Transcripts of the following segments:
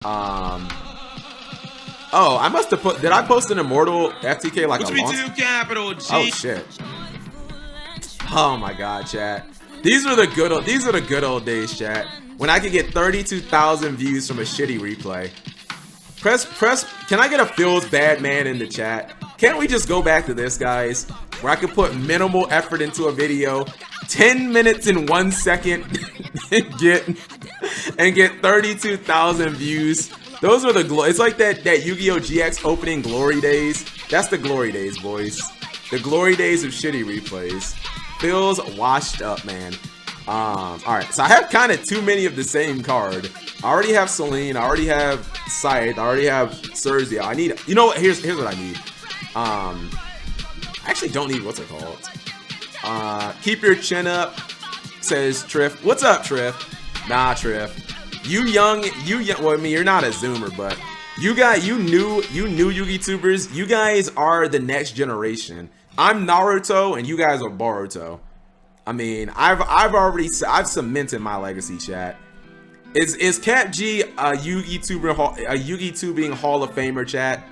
Oh, I must have put. Did I post an immortal FTK like a long? MegaCapitalG. Oh shit. Oh my god, chat. These are the good old days, chat. When I could get 32,000 views from a shitty replay. Press. Can I get a feels bad man in the chat? Can't we just go back to this, guys? Where I could put minimal effort into a video, 10 minutes and 1 second, and get 32,000 views. Those are the it's like that Yu-Gi-Oh! GX opening glory days. That's the glory days, boys. The glory days of shitty replays. Feels washed up, man. Alright, so I have kind of too many of the same card. I already have Celine, I already have Scythe, I already have Cerzia. I need, you know what, here's what I need. I actually don't need, what's it called? Keep your chin up, says Triff. What's up, Triff? Nah, Triff. You young, well, I mean, you're not a Zoomer, but you new Yugitubers, you guys are the next generation. I'm Naruto, and you guys are Boruto. I mean, I've cemented my legacy, chat. Is Cap G a Yugitubing Hall of Famer, chat?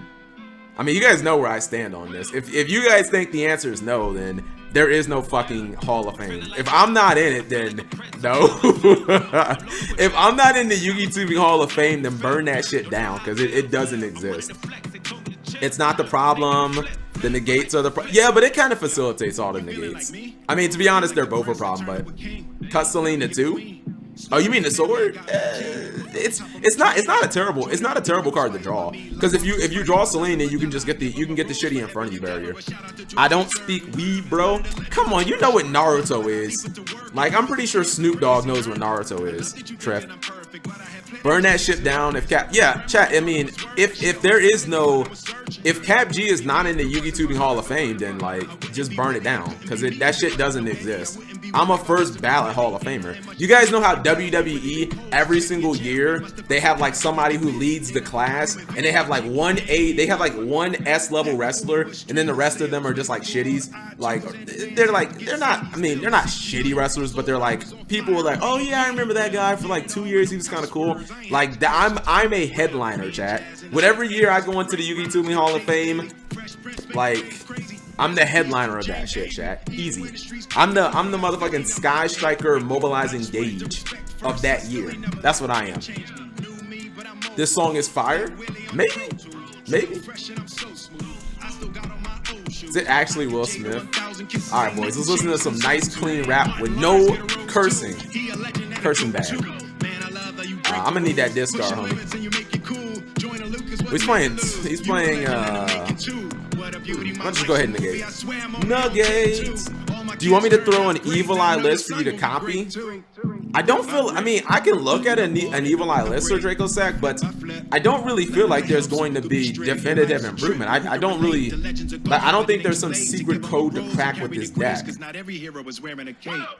I mean, you guys know where I stand on this. If you guys think the answer is no, then there is no fucking Hall of Fame. If I'm not in it, then no. If I'm not in the Yugitubing Hall of Fame, then burn that shit down, because it doesn't exist. It's not the problem. The negates are the yeah, but it kind of facilitates all the negates. I mean, to be honest, they're both a problem, but cut Celine to 2. Oh, you mean the sword? It's not a terrible card to draw, because if you draw Celine, then you can get the shitty in front of you barrier. I don't speak weeb, bro. Come on, you know what Naruto is. Like, I'm pretty sure Snoop Dogg knows what Naruto is. Treff. Burn that shit down. If Cap, yeah, chat. I mean, if there is no, if Cap G is not in the Yugitubing Hall of Fame, then like just burn it down, because that shit doesn't exist. I'm a first ballot Hall of Famer. You guys know how WWE every single year they have like somebody who leads the class, and they have like one S level wrestler, and then the rest of them are just like shitties. Like they're not shitty wrestlers, but they're like people who are like, oh yeah, I remember that guy for like 2 years, he was kind of cool. Like I'm a headliner, chat. Whatever year I go into the Yugitubing Hall of Fame, like I'm the headliner of that shit, chat. Easy. I'm the motherfucking Sky Striker mobilizing gauge of that year. That's what I am. This song is fire? Maybe. Is it actually Will Smith? Alright, boys, let's listen to some nice clean rap with no cursing. Cursing bad. I'm gonna need that discard, homie. He's playing I'll just go ahead and negate. Nuggets! Do you want me to throw an Evil Eye list for you to copy? I don't feel, I mean, I can look at an Evil Eye list or Draco Sack, but I don't really feel like there's going to be definitive improvement. I don't think there's some secret code to crack with this deck.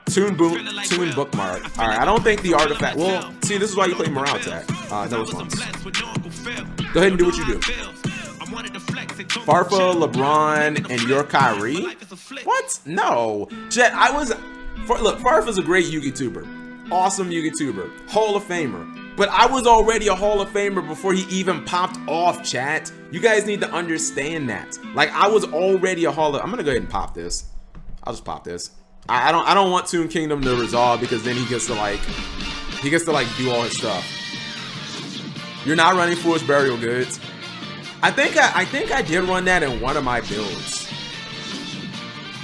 Tune bookmark. Alright, I don't think the artifact, well, see, this is why you play Morale Attack. No response. Go ahead and do what you do. Farfa, LeBron, and your Kyrie? What? No. Jet, look, Farfa's a great Yugituber. Awesome Yugituber. Hall of Famer. But I was already a Hall of Famer before he even popped off, chat. You guys need to understand that. Like, I was already a Hall of... I'm gonna go ahead and pop this. I'll just pop this. I don't want Toon Kingdom to resolve, because then he gets to do all his stuff. You're not running Foolish Burial Goods. I think I did run that in one of my builds.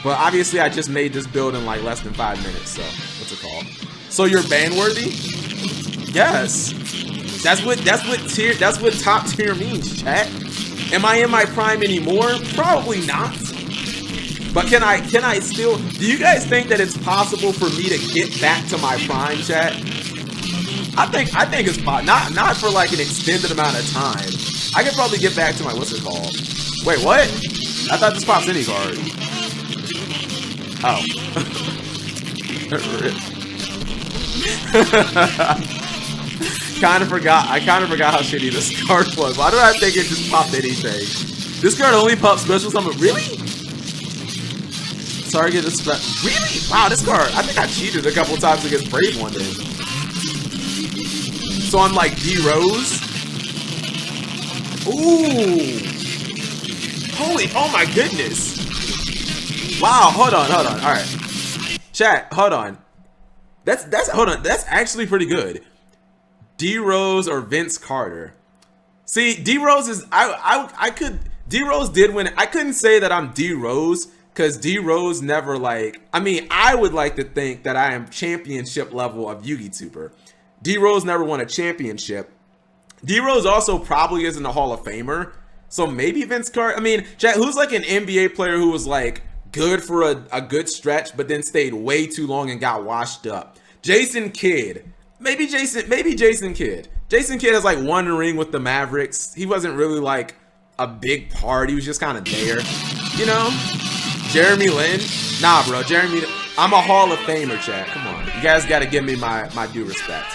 But obviously I just made this build in like less than 5 minutes, so what's it called? So you're ban worthy? Yes. That's what top tier means, chat. Am I in my prime anymore? Probably not. But can I still, do you guys think that it's possible for me to get back to my prime, chat? I think it's possible. Not for like an extended amount of time. I could probably get back to my, what's it called? Wait, what? I thought this pops any card. Oh. I kind of forgot how shitty this card was. Why did I think it just popped anything? This card only pops special summon. Really? Target this really? Wow, this card. I think I cheated a couple times against Brave one day. So I'm like D Rose. Ooh. Holy, oh my goodness. Wow, hold on. All right. Chat, hold on. Hold on. That's actually pretty good. D Rose or Vince Carter. See, D Rose is D Rose did win. I couldn't say that I'm D Rose because D Rose never I would like to think that I am championship level of Yugituber. D Rose never won a championship. D Rose also probably isn't a Hall of Famer. So maybe Vince Carter. I mean, chat, who's like an NBA player who was like good for a good stretch, but then stayed way too long and got washed up? Jason Kidd. Maybe Jason Kidd. Jason Kidd has like one ring with the Mavericks. He wasn't really like a big part. He was just kind of there, you know? Jeremy Lin? Nah, bro. I'm a Hall of Famer, chat. Come on. You guys got to give me my due respect.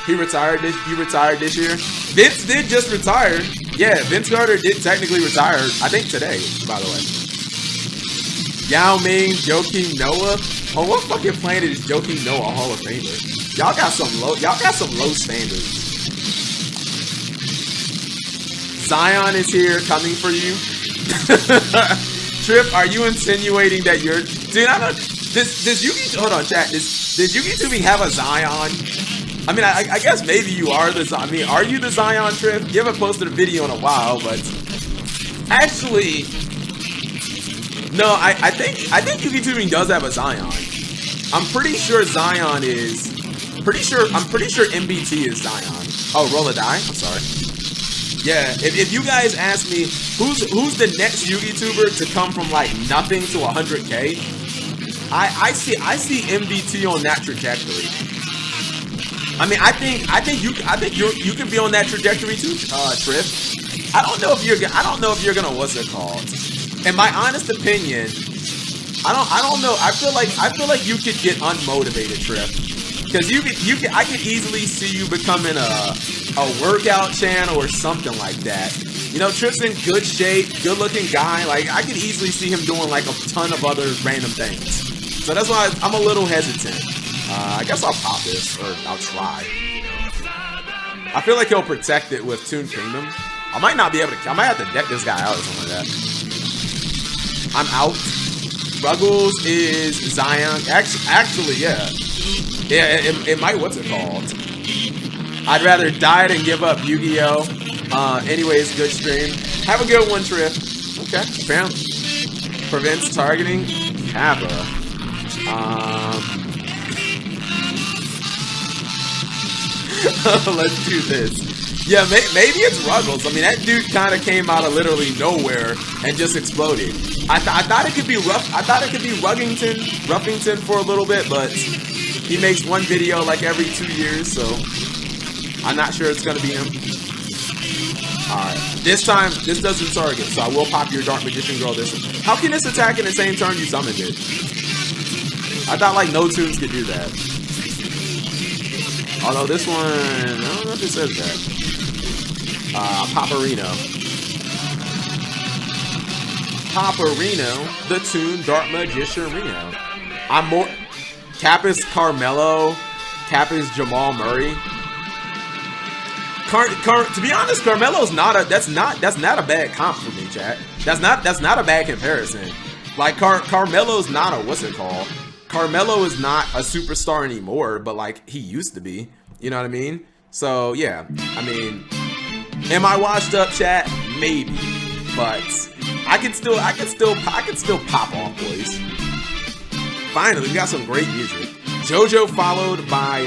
He retired this year. Vince did just retire. Yeah, Vince Carter did technically retire. I think today, by the way. Yao Ming, Joakim Noah. On what fucking planet is Joakim Noah a Hall of Famer? Y'all got some low standards. Zion is here coming for you. Trip, are you insinuating that you're... Dude, I don't... Does Yugi... Hold on, chat. Does Yugitubing have a Zion? I mean, I guess maybe you are the Zion. I mean, are you the Zion, Trip? You haven't posted a video in a while, but... Actually... No, I think Yugitubing does have a Zion. I'm pretty sure Zion is... I'm pretty sure MBT is Zion. Oh, roll a die? I'm sorry. Yeah, if you guys ask me who's the next Yugituber to come from like nothing to 100K, I see MBT on that trajectory. I mean, I think you can be on that trajectory too, Trip. I don't know if you're gonna what's it called. In my honest opinion, I don't know. I feel like you could get unmotivated, Trip. Because I could easily see you becoming a workout channel or something like that. You know, Trip's in good shape, good looking guy. Like, I could easily see him doing like a ton of other random things. So that's why I'm a little hesitant. I guess I'll pop this, or I'll try. I feel like he'll protect it with Toon Kingdom. I might not be able to, I might have to deck this guy out or something like that. I'm out. Ruggles is Zion. Actually, yeah. Yeah, it might, what's it called? I'd rather die than give up Yu-Gi-Oh! Anyways, good stream. Have a good one, Trip. Okay, apparently. Prevents targeting. Kappa. Let's do this. Yeah, maybe it's Ruggles. I mean, that dude kind of came out of literally nowhere and just exploded. I thought it could be rough. I thought it could be Ruffington for a little bit, but he makes one video like every 2 years, so I'm not sure it's gonna be him. Alright. This time, this doesn't target, so I will pop your Dark Magician Girl this one. How can this attack in the same turn you summoned it? I thought like no tunes could do that. Although this one, I don't know if it says that. Paparino. Paparino, the tune Dark Magician Reno. I'm more... Cap is Carmelo. Cap is Jamal Murray. To be honest, Carmelo's not a that's not a bad comp for me, chat. That's not a bad comparison. Like Carmelo's not a what's it called? Carmelo is not a superstar anymore, but like he used to be. You know what I mean? So yeah, I mean, am I washed up, chat? Maybe, but I can still pop off, boys. Finally, we got some great music. JoJo followed by,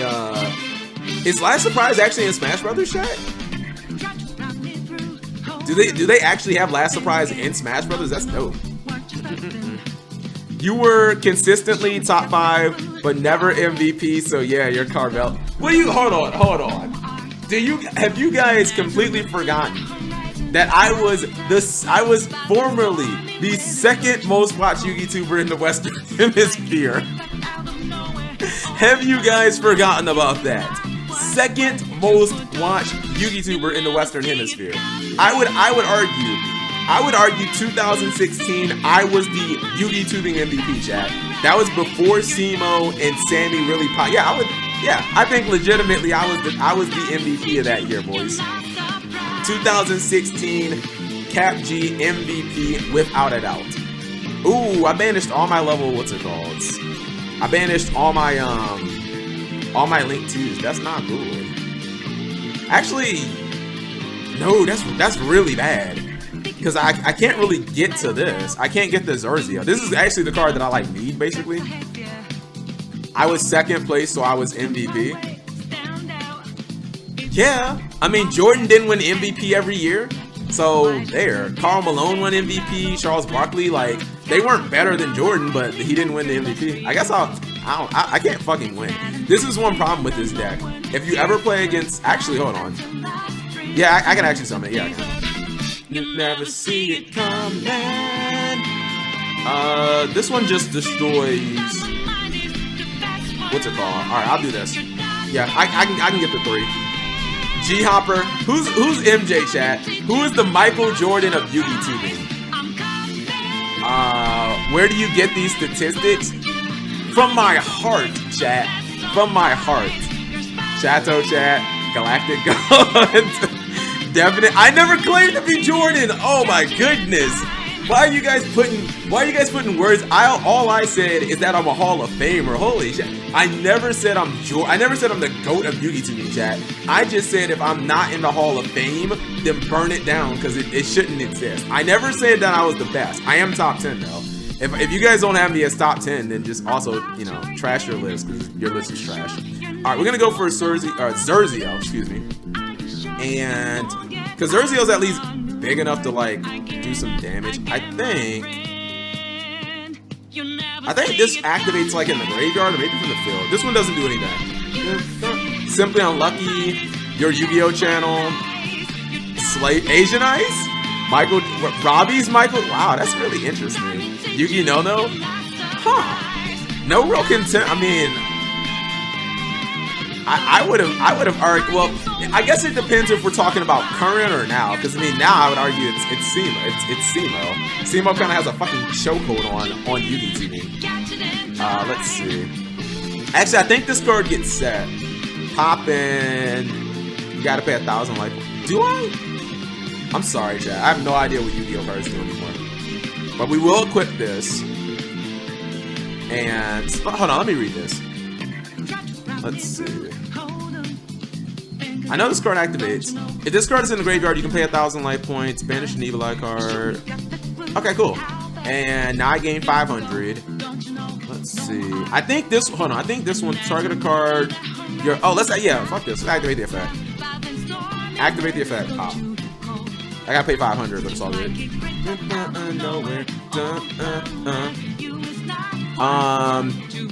is Last Surprise actually in Smash Brothers, chat? Do they actually have Last Surprise in Smash Brothers? That's dope. You were consistently top 5, but never MVP, so yeah, you're Carvel. What do you, hold on. Have you guys completely forgotten that I was formerly the second most watched Yugituber in the Western Hemisphere? Have you guys forgotten about that? Second most watched Yugituber in the Western Hemisphere. I would argue 2016 I was the Yugitubing MVP, chat. That was before Simo and Sammy really popped. Yeah, I think legitimately I was the MVP of that year, boys. 2016 Cap G MVP without a doubt. Ooh, I banished all my level, what's it called? I banished all my Link 2s. That's not good. Actually, no, that's really bad. Because I can't really get to this. I can't get the Zerzio. This is actually the card that I like need, basically. I was second place, so I was MVP. Yeah, I mean, Jordan didn't win MVP every year. So there, Karl Malone won MVP, Charles Barkley, like, they weren't better than Jordan, but he didn't win the MVP. I guess I can't fucking win. This is one problem with this deck. If you ever play against, actually, hold on. Yeah, I can actually summon it, yeah, I can. You never see it coming. This one just destroys, what's it called? Alright, I'll do this. Yeah, I can get the 3. G-Hopper, who's MJ, chat? Who is the Michael Jordan of Yugitubing? Where do you get these statistics? From my heart, chat. From my heart. Chateau chat, Galactic God. Definite. I never claimed to be Jordan. Oh my goodness. Why are you guys putting words? All I said is that I'm a Hall of Famer. Holy shit. I never said I'm the GOAT of Yugitubing, chat. I just said if I'm not in the Hall of Fame, then burn it down because it shouldn't exist. I never said that I was the best. I am top 10 though. If you guys don't have me as top 10, then just also, you know, trash your list because your list is trash. Alright, we're gonna go for Zerzio, excuse me. And because Zerzio's at least big enough to like do some damage. I think this activates like in the graveyard or maybe from the field. This one doesn't do anything. Simply Unlucky, your Yu-Gi-Oh channel, Slate, Asian Ice, Robbie's Michael. Wow, that's really interesting. Yugi No, huh? No real content. I mean, I would have argued. Well, I guess it depends if we're talking about current or now. Because I mean, now I would argue it's Simo. It's Simo. Simo kind of has a fucking chokehold on Yugitubing. Let's see. Actually, I think this card gets set. Poppin'. You gotta pay 1,000 life. Do I? I'm sorry, chat. I have no idea what Yu-Gi-Oh cards do anymore. But we will equip this. And hold on, let me read this. Let's see. I know this card activates. If this card is in the graveyard, you can pay 1,000 life points, banish an evil eye card. Okay, cool. And now I gain 500. Let's see. I think this. Hold on. I think this one target a card. Yeah. Fuck this. Let's activate the effect. Activate the effect. Pop. I gotta pay 500, but it's all good.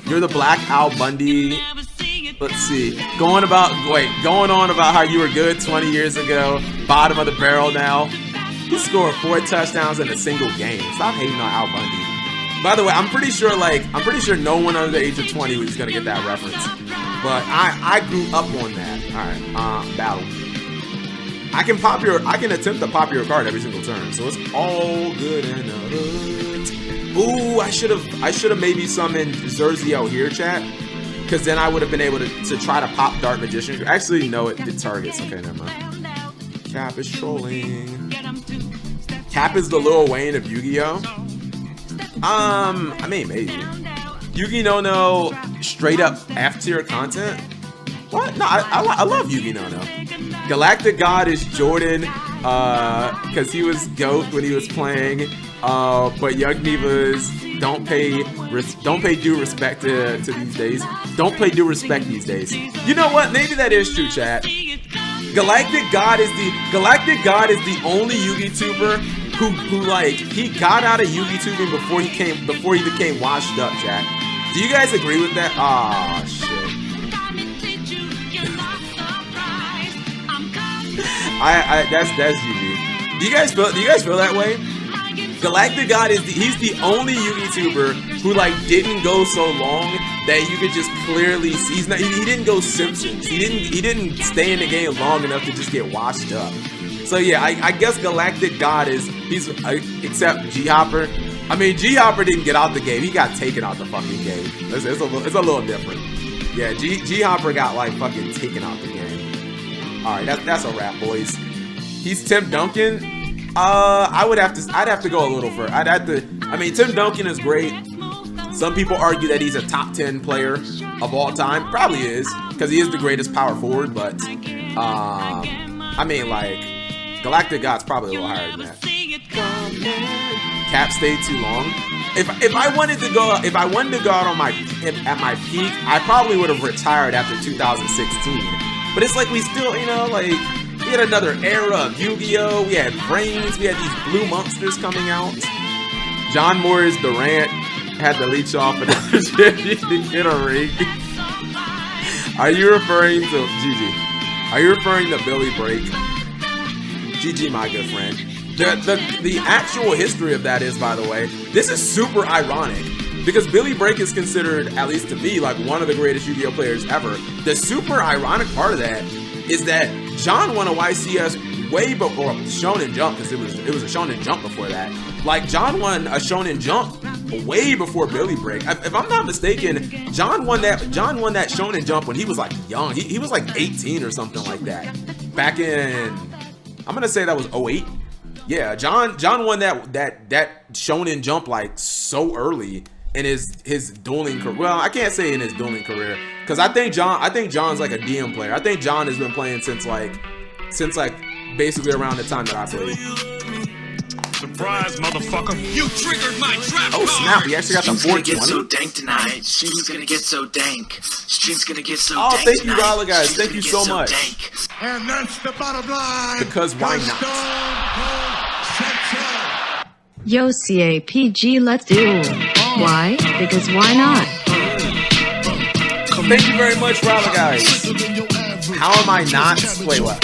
You're the Black Al Bundy. Let's see. Going on about how you were good 20 years ago. Bottom of the barrel now. He scored 4 touchdowns in a single game. Stop hating on Al Bundy. By the way, I'm pretty sure no one under the age of 20 was gonna get that reference. But I grew up on that. Alright, battle. I can attempt to pop your card every single turn, so it's all good in the hood. Ooh, I should have maybe summoned Zerzio here, chat. Because then I would have been able to try to pop Dark Magician. Actually, no, it targets. Okay, never mind. Cap is trolling. Cap is the Lil Wayne of Yu-Gi-Oh! I mean, maybe. Yu-Gi-Oh! No straight up F-tier content? What? No, I love Yu-Gi-Oh! No. Galactic God is Jordan, because he was GOAT when he was playing. But Young Divas don't pay due respect to these days. Don't pay due respect these days. You know what? Maybe that is true, chat. Galactic God is the only Yugituber who like he got out of Yugitubing before he became washed up, chat. Do you guys agree with that? Ah, shit. That's Yugi. Do you guys feel that way? Galactic God he's the only Yugituber who like didn't go so long that you could just clearly see he didn't go Simpsons. He didn't stay in the game long enough to just get washed up. So yeah, I guess Galactic God except G-Hopper. I mean, G-Hopper didn't get out the game. He got taken out the fucking game. It's a little different. Yeah, G-Hopper got like fucking taken out the game. All right, that's a wrap, boys. He's Tim Duncan. I'd have to go a little further. I mean, Tim Duncan is great. Some people argue that he's a top 10 player of all time. Probably is, because he is the greatest power forward, but I mean, like, Galactic God's probably a little higher than that. Cap stayed too long. If I wanted to go out on at my peak, I probably would have retired after 2016. But it's like we still, you know, like, we had another era of Yu-Gi-Oh! We had Brains, we had these blue monsters coming out. John Morris Durant had to leech off another champion to get a ring. Are you referring to GG? Are you referring to Billy Break? GG, my good friend. The actual history of that is, by the way, this is super ironic because Billy Break is considered, at least to me, like one of the greatest Yu-Gi-Oh players ever. The super ironic part of that is that John won a YCS way before Shonen Jump, because it was a Shonen Jump before that. Like, John won a Shonen Jump way before Billy Break. If I'm not mistaken, John won that Shonen Jump when he was like young. He was like 18 or something like that. Back in, I'm gonna say that was 08. Yeah, John won that Shonen Jump like so early in his dueling career. Well, I can't say in his dueling career, because I think John's like a DM player. I think John has been playing since basically around the time that I played. Surprise, motherfucker! You triggered my trap. Oh snap! He actually got the 420. Get so dank tonight. Stream's gonna get so dank. Stream's gonna get so dank. Oh, thank you, Rala guys. Thank you so much. And that's the bottom line. Because why not? Yo, CAPG, let's do. Why? Because why not? Thank you very much, Rala guys. How am I not? Wait, what?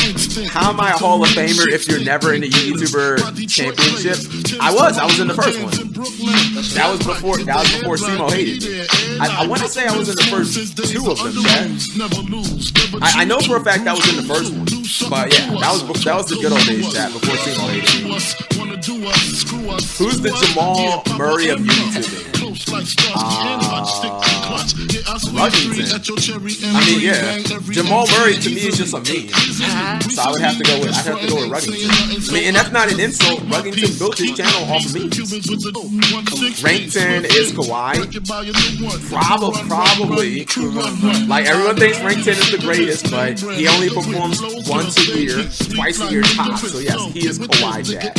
How am I a Hall of Famer if you're never in the YouTuber Championship? I was in the first one. That was before Simo hated me. I want to say I was in the first 2 of them, Chad. I know for a fact that was in the first one. But yeah, that was the good old days, chat, before Simo hated me. Who's the Jamal Murray of Yugitubing? Ruggington. I mean, yeah, Jamal Murray to me is just a meme. So I'd have to go with Ruggington. I mean, and that's not an insult. Ruggington built his channel off of memes. Rank 10 is Kawhi. Probably. Like, everyone thinks Rank 10 is the greatest, but he only performs once a year, twice a year tops. So yes, he is Kawhi, chat.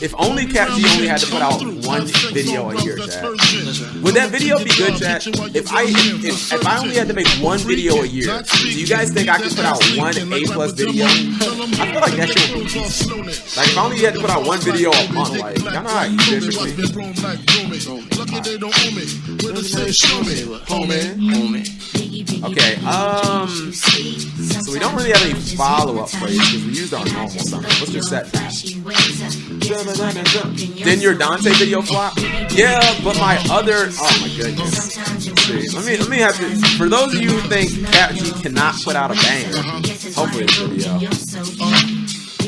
If only CapG only had to put out one video a year, chat. Would that video be good, chat? If I only had to make one video a year, do you guys think I could put out one A+ video? I feel like that shit would be decent. Like, if I only had to put out one video a month, like, y'all know how easy it should be. Okay, so we don't really have any follow-up plays because we used our normal summon. Let's just set that. Didn't your Dante video flop? Yeah, but my other, oh my goodness. Let's see. Let me have to, for those of you who think CapG cannot put out a banger, hopefully this video.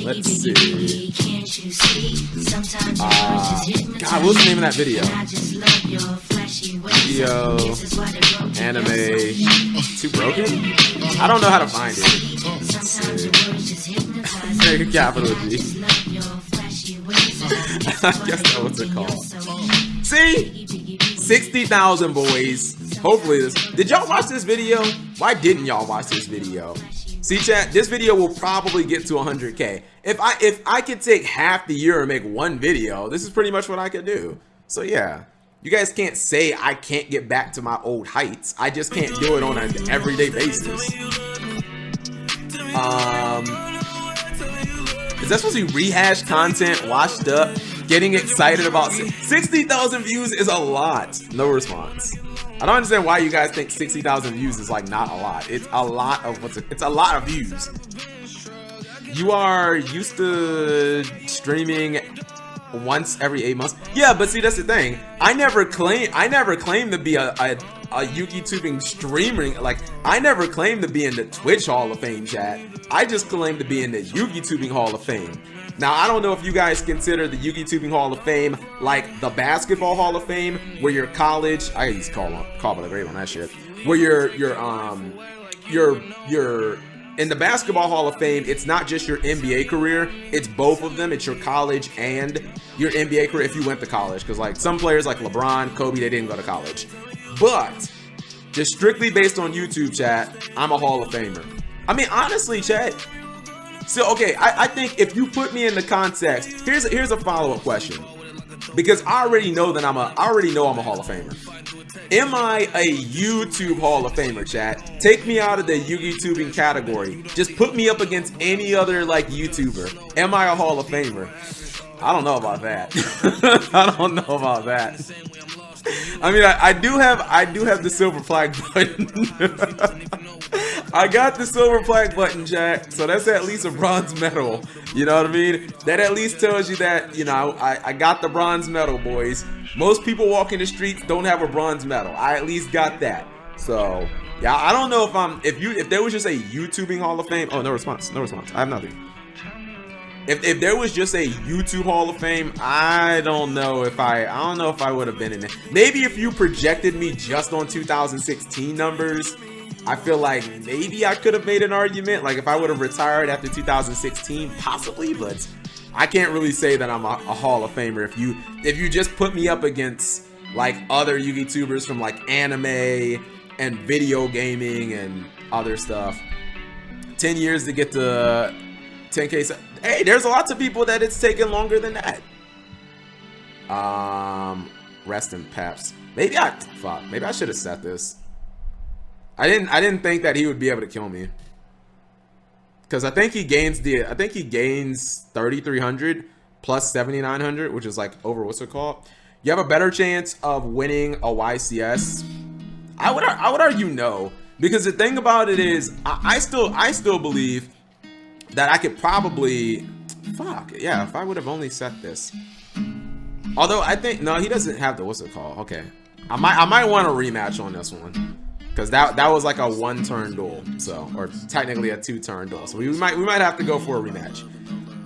Let's see. God, what's the name of that video? Video, anime, Too Broken? I don't know how to find it. MegaCapitalG. I guess that was it called. See? 60,000 boys. Hopefully this. Did y'all watch this video? Why didn't y'all watch this video? See, chat, this video will probably get to 100K. If I could take half the year and make one video, this is pretty much what I could do. So yeah, you guys can't say I can't get back to my old heights. I just can't do it on an everyday basis. Is that supposed to be rehashed content, washed up, getting excited about 60,000 views is a lot. No response. I don't understand why you guys think 60,000 views is like not a lot. It's a lot of it's a lot of views. You are used to streaming once every 8 months. Yeah, but see, that's the thing. I never claimed to be a Yugitubing streamer. Like, I never claimed to be in the Twitch Hall of Fame, chat. I just claimed to be in the Yugitubing Hall of Fame. Now, I don't know if you guys consider the Yugitubing Hall of Fame like the Basketball Hall of Fame, where your college, I used to call by the grade on that shit, where your in the Basketball Hall of Fame, it's not just your NBA career, it's both of them. It's your college and your NBA career if you went to college. Because like some players like LeBron, Kobe, they didn't go to college. But just strictly based on YouTube, chat, I'm a Hall of Famer. I mean, honestly, chat. So, okay, I think if you put me in the context, here's a follow-up question. Because I already know that I'm a Hall of Famer. Am I a YouTube Hall of Famer, chat? Take me out of the Yugitubing category. Just put me up against any other like YouTuber. Am I a Hall of Famer? I don't know about that. I don't know about that. I mean, I do have the silver flag button. I got the silver flag button, chat. So that's at least a bronze medal. You know what I mean? That at least tells you that, you know, I got the bronze medal, boys. Most people walking the streets don't have a bronze medal. I at least got that. So yeah, I don't know if there was just a YouTubing Hall of Fame. Oh, no response. I have nothing. If there was just a YouTube Hall of Fame, I don't know if I would have been in it. Maybe if you projected me just on 2016 numbers, I feel like maybe I could have made an argument. Like if I would have retired after 2016, possibly, but I can't really say that I'm a Hall of Famer. If you just put me up against like other YouTubers from like anime and video gaming and other stuff. 10 years to get to 10K. Hey, there's lots of people that it's taken longer than that. Rest in Paps. Maybe I should have set this. I didn't think that he would be able to kill me. Because I think he gains 3,300 plus 7,900, which is like over what's it called? You have a better chance of winning a YCS. I would argue no, because the thing about it is I still believe that I could probably if I would have only set this. Although I think no, he doesn't have the what's it called? Okay, I might want a rematch on this one. Because that was like a 1-turn duel, so, or technically a 2-turn duel. So we might have to go for a rematch.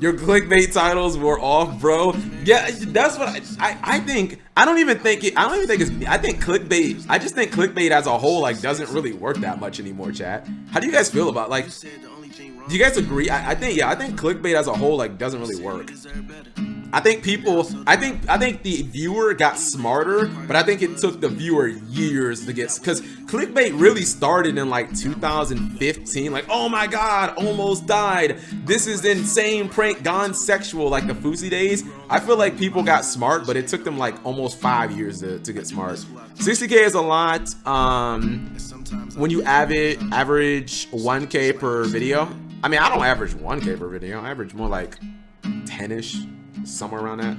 Your clickbait titles were off, bro. Yeah, that's what I think. I think clickbait. I just think clickbait as a whole like doesn't really work that much anymore, chat. How do you guys feel about like? Do you guys agree? I think clickbait as a whole like doesn't really work. I think the viewer got smarter, but I think it took the viewer years to get, because clickbait really started in like 2015. Like, oh my god, almost died. This is insane prank gone sexual, like the Fousey days. I feel like people got smart, but it took them like almost 5 years to get smart. 60K is a lot. When you average 1K per video. I mean, I don't average 1K per video. I average more like 10-ish. Somewhere around that.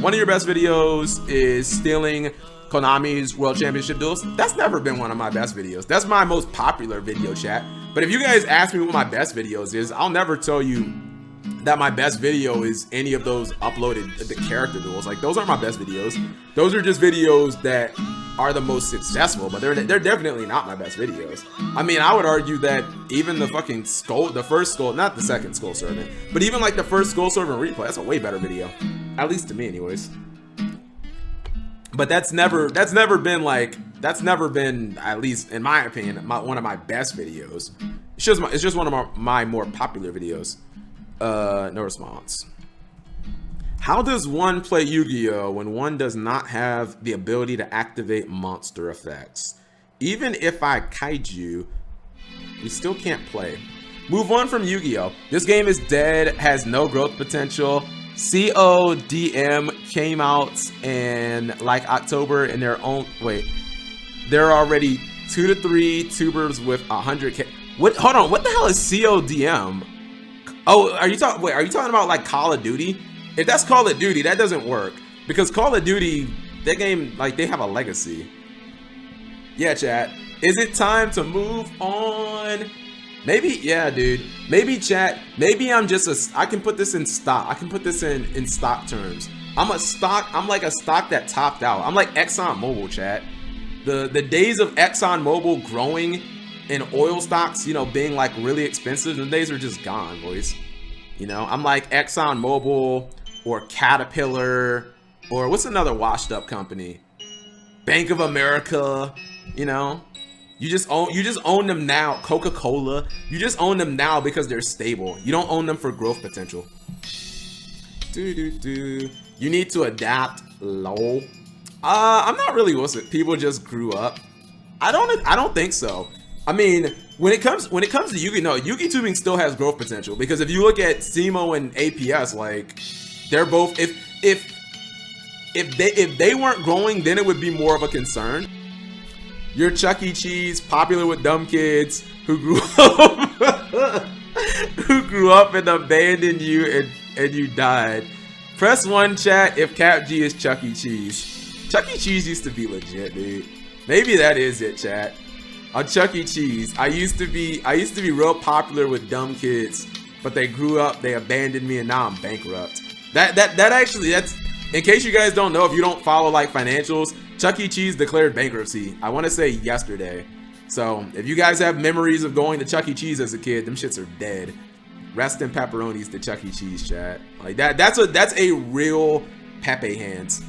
One of your best videos is stealing Konami's World Championship duels. That's never been one of my best videos. That's my most popular video, chat. But if you guys ask me what my best videos is, I'll never tell you that my best video is any of those uploaded the character duels. Like, those aren't my best videos. Those are just videos that are the most successful, but they're definitely not my best videos. I mean, I would argue that even the fucking the first Skull, not the second Skull Servant, but even like the first Skull Servant replay, that's a way better video, at least to me, anyways. But that's never been, at least in my opinion, one of my best videos. It's just one of my more popular videos. No response. How does one play Yu-Gi-Oh when one does not have the ability to activate monster effects? Even if I kaiju, we still can't play. Move on from Yu-Gi-Oh. This game is dead, has no growth potential. CODM came out in like October in their own, there are already 2 to 3 tubers with 100K. Hold on, what the hell is CODM? Oh, are you talking about like Call of Duty? If that's Call of Duty, that doesn't work. Because Call of Duty, that game, like, they have a legacy. Yeah, chat. Is it time to move on? Maybe, yeah, dude. Maybe, chat. Maybe I'm just I can put this in stock. I can put this in stock terms. I'm like a stock that topped out. I'm like Exxon Mobil, chat. The days of Exxon Mobil growing in oil stocks, you know, being like really expensive, the days are just gone, boys. You know, I'm like Exxon Mobil or Caterpillar, or what's another washed up company? Bank of America, you know? You just own them now. Coca-Cola, you just own them now because they're stable. You don't own them for growth potential. You need to adapt. Lol. I'm not really with it. People just grew up. I don't think so. I mean, when it comes to Yugi, no, Yugitubing still has growth potential, because if you look at Simo and APS, like, they're both, if they weren't growing, then it would be more of a concern. You're Chuck E. Cheese, popular with dumb kids who grew up and abandoned you and you died. Press 1, chat, if Cap G is Chuck E. Cheese. Chuck E. Cheese used to be legit, dude. Maybe that is it, chat. On Chuck E. Cheese, I used to be real popular with dumb kids, but they grew up, they abandoned me, and now I'm bankrupt. That's in case you guys don't know, if you don't follow like financials, Chuck E. Cheese declared bankruptcy. I want to say yesterday. So if you guys have memories of going to Chuck E. Cheese as a kid, them shits are dead. Rest in pepperonis to Chuck E. Cheese, chat. Like that's a real Pepe hands.